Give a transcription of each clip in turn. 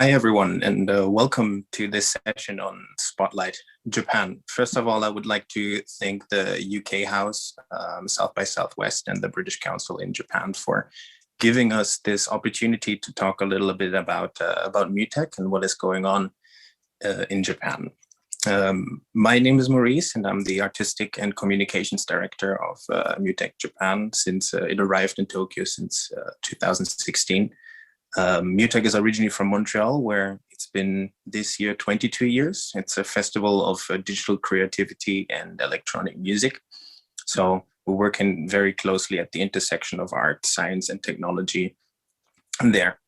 Hi, everyone, and welcome to this session on Spotlight Japan. First of all, I would like to thank the UK House, South by Southwest, and the British Council in Japan for giving us this opportunity to talk a little bit about MUTEC and what is going on in Japan. My name is Maurice, and I'm the Artistic and Communications Director of MUTEC Japan since it arrived in Tokyo since 2016. MUTEC is originally from Montreal, where it's been this year 22 years. It's a festival of digital creativity and electronic music. So we're working very closely at the intersection of art, science, and technology there.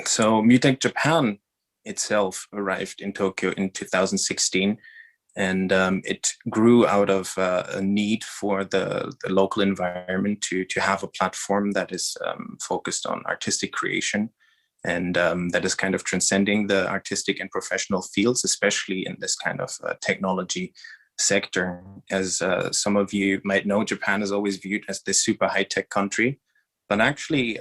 So MUTEC Japan itself arrived in Tokyo in 2016, and it grew out of a need for the local environment to have a platform that is focused on artistic creation, and that is kind of transcending the artistic and professional fields, especially in this kind of technology sector. As some of you might know, Japan is always viewed as this super high-tech country, but actually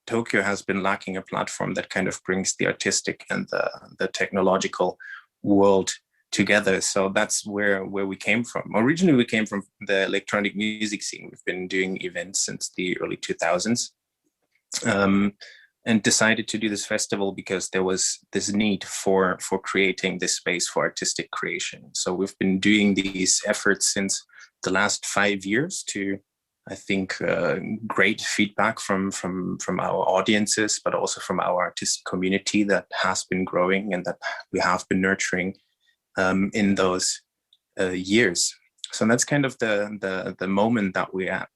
Tokyo has been lacking a platform that kind of brings the artistic and the technological world together. So that's where we came from. Originally, we came from the electronic music scene. We've been doing events since the early 2000s. And decided to do this festival because there was this need for creating this space for artistic creation. So we've been doing these efforts since the last 5 years to, I think, great feedback from our audiences, but also from our artistic community that has been growing and that we have been nurturing in those years. So that's kind of the moment that we're at.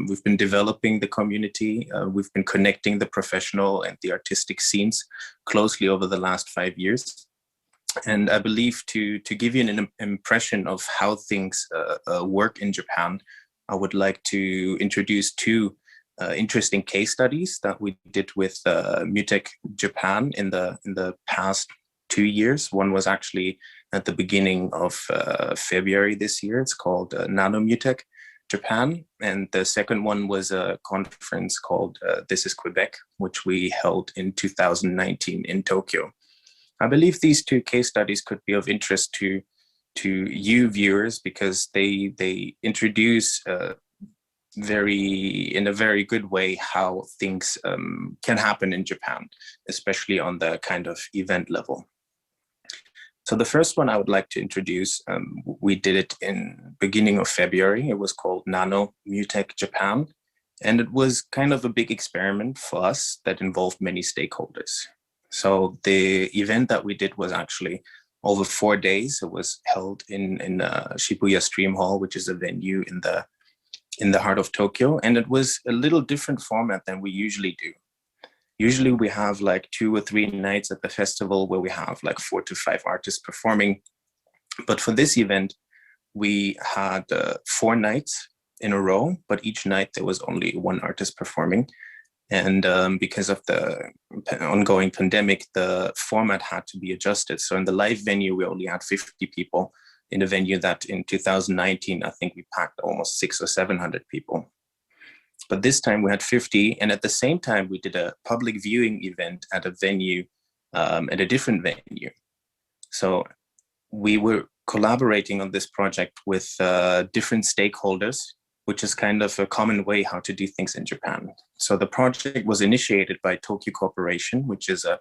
We've been developing the community. We've been connecting the professional and the artistic scenes closely over the last 5 years. And I believe to give you an impression of how things work in Japan, I would like to introduce two interesting case studies that we did with MUTEC Japan in the past 2 years. One was actually at the beginning of February this year. It's called Nano MUTEC Japan. And the second one was a conference called This is Quebec, which we held in 2019 in Tokyo. I believe these two case studies could be of interest to you viewers because they introduce in a very good way how things can happen in Japan, especially on the kind of event level. So the first one I would like to introduce, we did it in beginning of February. It was called Nano MUTEC Japan. And it was kind of a big experiment for us that involved many stakeholders. So the event that we did was actually over 4 days. It was held in Shibuya Stream Hall, which is a venue in the heart of Tokyo. And it was a little different format than we usually do. Usually we have like 2 or 3 nights at the festival where we have like 4 to 5 artists performing. But for this event, we had 4 nights in a row, but each night there was only 1 artist performing. And because of the ongoing pandemic, the format had to be adjusted. So in the live venue, we only had 50 people. In a venue that in 2019, I think we packed almost 600 or 700 people. But this time we had 50. And at the same time, we did a public viewing event at a venue, at a different venue. So we were collaborating on this project with different stakeholders, which is kind of a common way how to do things in Japan. So the project was initiated by Tokyu Corporation, which is a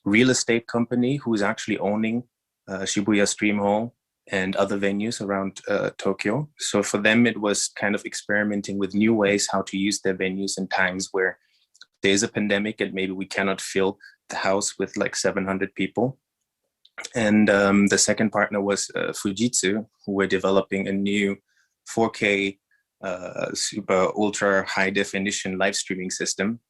real estate company who is actually owning Shibuya Stream Hall and other venues around Tokyo. So for them, it was kind of experimenting with new ways how to use their venues in times where there's a pandemic and maybe we cannot fill the house with like 700 people. And the second partner was Fujitsu, who were developing a new 4K super ultra high definition live streaming system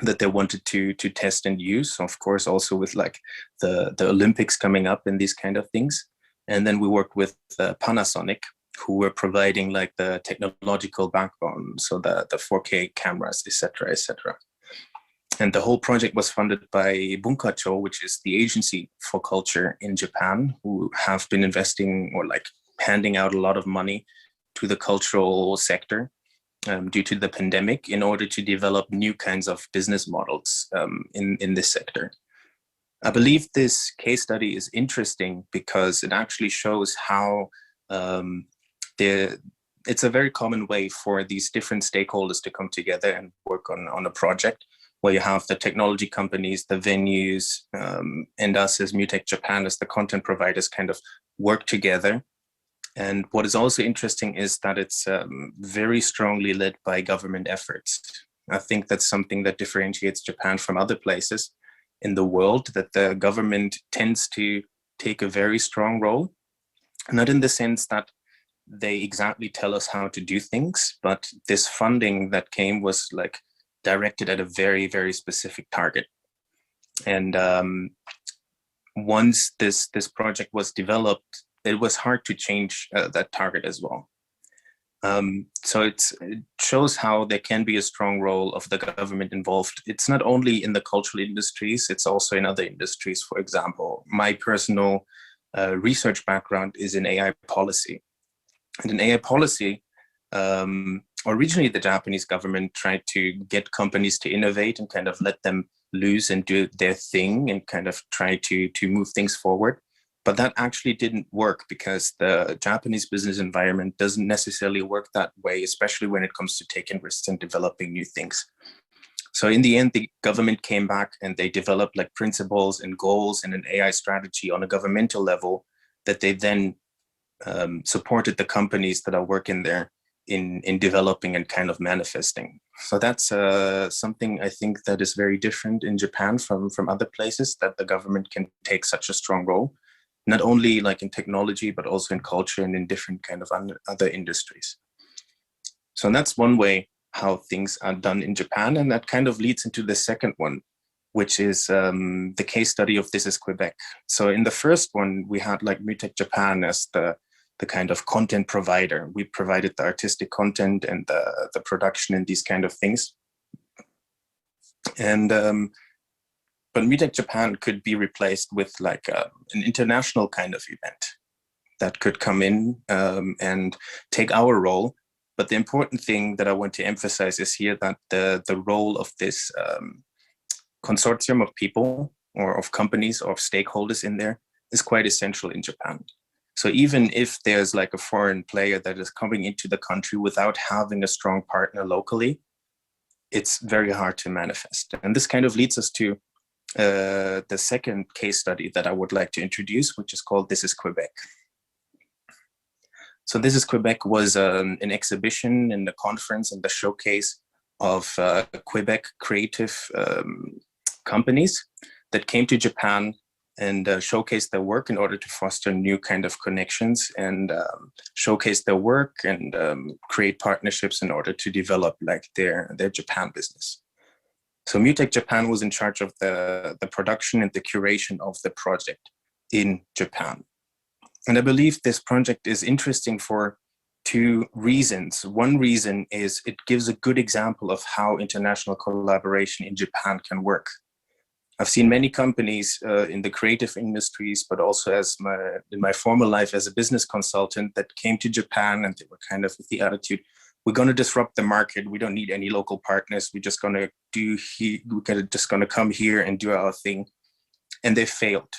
that they wanted to test and use. Of course, also with like the Olympics coming up and these kind of things. And then we worked with Panasonic, who were providing like the technological backbone, so the 4K cameras, etc., etc. And the whole project was funded by Bunkacho, which is the agency for culture in Japan, who have been investing or like handing out a lot of money to the cultural sector due to the pandemic in order to develop new kinds of business models in this sector. I believe this case study is interesting because it actually shows how um, it's a very common way for these different stakeholders to come together and work on a project where you have the technology companies, the venues, and us as MUTEK Japan as the content providers kind of work together. And what is also interesting is that it's very strongly led by government efforts. I think that's something that differentiates Japan from other places in the world, that the government tends to take a very strong role, not in the sense that they exactly tell us how to do things, but this funding that came was like directed at a very, very specific target. And once this project was developed, it was hard to change that target as well. So it shows how there can be a strong role of the government involved. It's not only in the cultural industries, it's also in other industries. For example, my personal research background is in AI policy. And in AI policy, originally the Japanese government tried to get companies to innovate and kind of let them loose and do their thing and kind of try to move things forward. But that actually didn't work because the Japanese business environment doesn't necessarily work that way, especially when it comes to taking risks and developing new things. So in the end, the government came back and they developed like principles and goals and an AI strategy on a governmental level that they then supported the companies that are working there in developing and kind of manifesting. So that's something I think that is very different in Japan from other places, that the government can take such a strong role, not only like in technology, but also in culture and in different kind of other industries. So that's one way how things are done in Japan. And that kind of leads into the second one, which is the case study of This is Quebec. So in the first one, we had like MUTEK Japan as the kind of content provider. We provided the artistic content and the production and these kind of things. And but MUTEK Japan could be replaced with like an international kind of event that could come in and take our role. But the important thing that I want to emphasize is here that the role of this consortium of people or of companies or of stakeholders in there is quite essential in Japan. So even if there's like a foreign player that is coming into the country without having a strong partner locally, it's very hard to manifest. And this kind of leads us to the second case study that I would like to introduce, which is called This is Quebec. So This is Quebec was an exhibition and a conference and the showcase of Quebec creative companies that came to Japan and showcase their work in order to foster new kind of connections and showcase their work and create partnerships in order to develop like their Japan business. So MUTEK Japan was in charge of the production and the curation of the project in Japan. And I believe this project is interesting for two reasons. One reason is it gives a good example of how international collaboration in Japan can work. I've seen many companies in the creative industries, but also in my former life as a business consultant that came to Japan and they were kind of with the attitude, we're going to disrupt the market. We don't need any local partners. We're just going to come here and do our thing. And they failed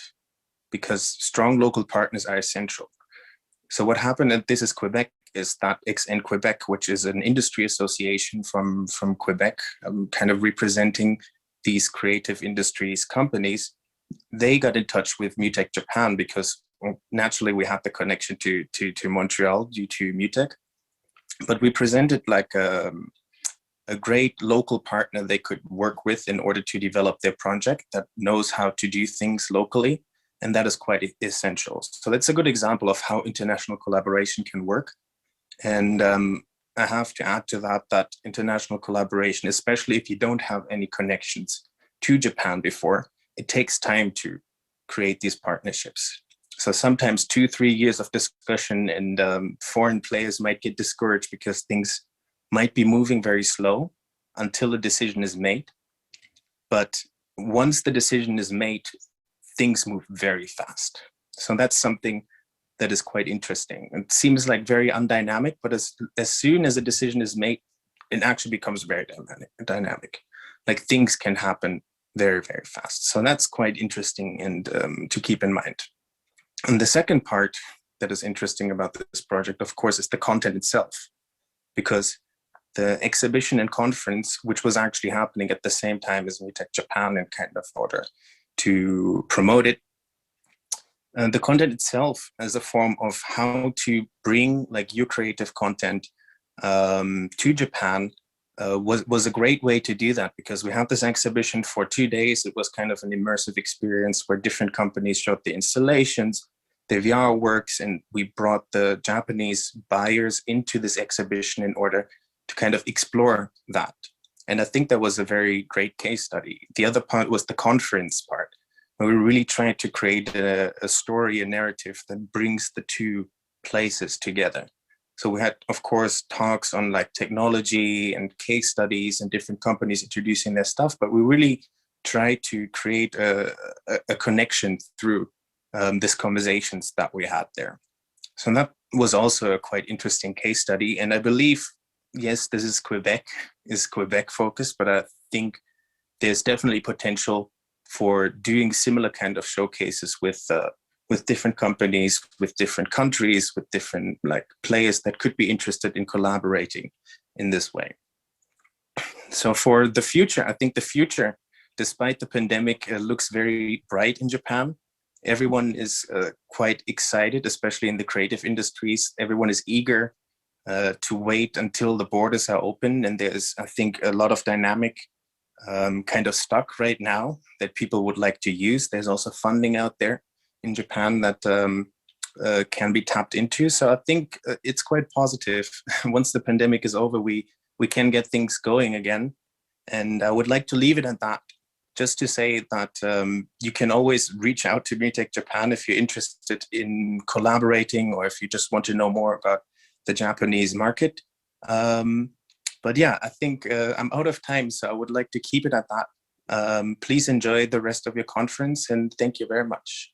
because strong local partners are essential. So what happened at This is Quebec is that XN Quebec, which is an industry association from Quebec, kind of representing these creative industries companies, they got in touch with MUTEK Japan because naturally we had the connection to Montreal due to MUTEK, but we presented like a great local partner they could work with in order to develop their project that knows how to do things locally, and that is quite essential. So that's a good example of how international collaboration can work. And I have to add to that international collaboration, especially if you don't have any connections to Japan before, it takes time to create these partnerships. So sometimes 2-3 years of discussion and foreign players might get discouraged because things might be moving very slow until a decision is made. But once the decision is made, things move very fast. So that's something that is quite interesting. It seems like very undynamic, but as soon as a decision is made, it actually becomes very dynamic. Like things can happen very, very fast. So that's quite interesting and to keep in mind. And the second part that is interesting about this project, of course, is the content itself, because the exhibition and conference, which was actually happening at the same time as MUTEC Japan in kind of order to promote it, the content itself as a form of how to bring like your creative content to Japan was a great way to do that, because we had this exhibition for 2 days. It was kind of an immersive experience where different companies showed the installations, the VR works, and we brought the Japanese buyers into this exhibition in order to kind of explore that. And I think that was a very great case study. The other part was the conference part, where we really tried to create a story, a narrative that brings the two places together. So we had, of course, talks on like technology and case studies and different companies introducing their stuff, but we really tried to create a connection through these conversations that we had there. So that was also a quite interesting case study. And I believe, yes, this is Quebec focused, but I think there's definitely potential for doing similar kind of showcases with different companies, with different countries, with different like players that could be interested in collaborating in this way. So for the future, I think the future, despite the pandemic, looks very bright in Japan. Everyone is quite excited, especially in the creative industries. Everyone is eager to wait until the borders are open. And there's, I think, a lot of dynamic kind of stock right now that people would like to use. There's also funding out there in Japan that can be tapped into. So I think it's quite positive. Once the pandemic is over, we can get things going again. And I would like to leave it at that. Just to say that you can always reach out to MUTEC Japan if you're interested in collaborating, or if you just want to know more about the Japanese market. But yeah, I think I'm out of time, so I would like to keep it at that. Please enjoy the rest of your conference, and thank you very much.